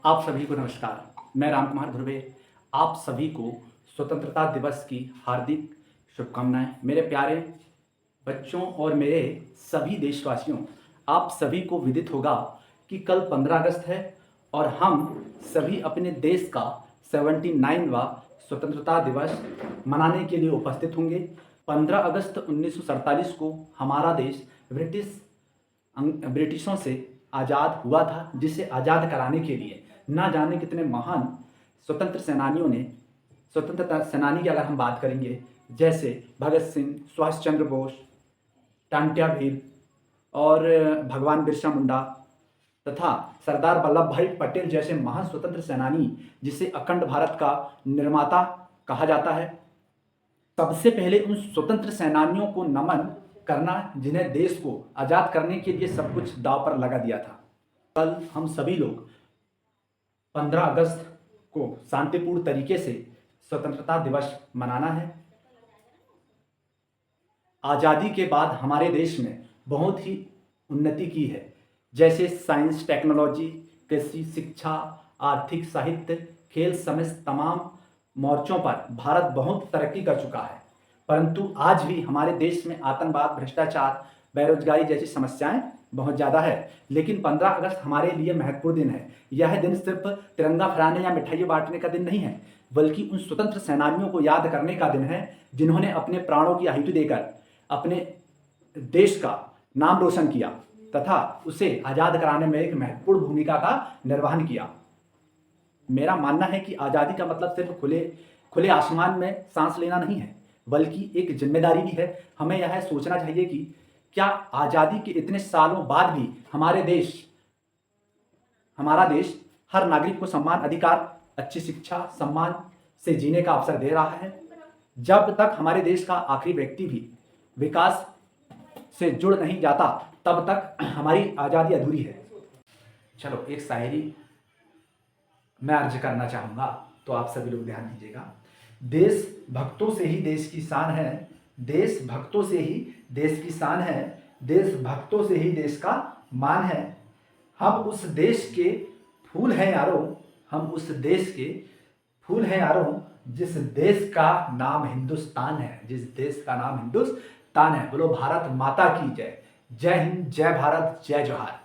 आप सभी को नमस्कार। मैं राम कुमार ध्रुवे। आप सभी को स्वतंत्रता दिवस की हार्दिक शुभकामनाएं। मेरे प्यारे बच्चों और मेरे सभी देशवासियों, आप सभी को विदित होगा कि कल 15 अगस्त है और हम सभी अपने देश का 79वां स्वतंत्रता दिवस मनाने के लिए उपस्थित होंगे। 15 अगस्त 1947 को हमारा देश ब्रिटिशों से आज़ाद हुआ था, जिसे आज़ाद कराने के लिए ना जाने कितने महान स्वतंत्र सेनानियों ने, स्वतंत्रता सेनानी की अगर हम बात करेंगे, जैसे भगत सिंह, सुभाष चंद्र बोस, टांट्या भील और भगवान बिरसा मुंडा तथा सरदार वल्लभ भाई पटेल जैसे महान स्वतंत्र सेनानी, जिसे अखंड भारत का निर्माता कहा जाता है, सबसे पहले उन स्वतंत्र सेनानियों को नमन करना जिन्हें देश को आज़ाद करने के लिए सब कुछ दांव पर लगा दिया था। कल हम सभी लोग 15 अगस्त को शांतिपूर्ण तरीके से स्वतंत्रता दिवस मनाना है। आज़ादी के बाद हमारे देश में बहुत ही उन्नति की है, जैसे साइंस, टेक्नोलॉजी, कृषि, शिक्षा, आर्थिक, साहित्य, खेल समेत तमाम मोर्चों पर भारत बहुत तरक्की कर चुका है। परंतु आज भी हमारे देश में आतंकवाद, भ्रष्टाचार, बेरोजगारी जैसी समस्याएं बहुत ज़्यादा है। लेकिन 15 अगस्त हमारे लिए महत्वपूर्ण दिन है। यह दिन सिर्फ तिरंगा फहराने या मिठाइयाँ बांटने का दिन नहीं है, बल्कि उन स्वतंत्र सेनानियों को याद करने का दिन है जिन्होंने अपने प्राणों की आहुति देकर अपने देश का नाम रोशन किया तथा उसे आज़ाद कराने में एक महत्वपूर्ण भूमिका का निर्वहन किया। मेरा मानना है कि आज़ादी का मतलब सिर्फ खुले आसमान में सांस लेना नहीं है, बल्कि एक जिम्मेदारी भी है। हमें यह सोचना चाहिए कि क्या आज़ादी के इतने सालों बाद भी हमारा देश हर नागरिक को सम्मान, अधिकार, अच्छी शिक्षा, सम्मान से जीने का अवसर दे रहा है। जब तक हमारे देश का आखिरी व्यक्ति भी विकास से जुड़ नहीं जाता, तब तक हमारी आज़ादी अधूरी है। चलो एक शायरी मैं अर्ज करना चाहूँगा, तो आप सभी लोग ध्यान दीजिएगा। देश भक्तों से ही देश की शान है, देश भक्तों से ही देश की शान है, देश भक्तों से ही देश का मान है। हम उस देश के फूल हैं यारों, हम उस देश के फूल हैं यारों, जिस देश का नाम हिंदुस्तान है, जिस देश का नाम हिंदुस्तान है। बोलो भारत माता की जय। जय हिंद, जय भारत, जय जोहार।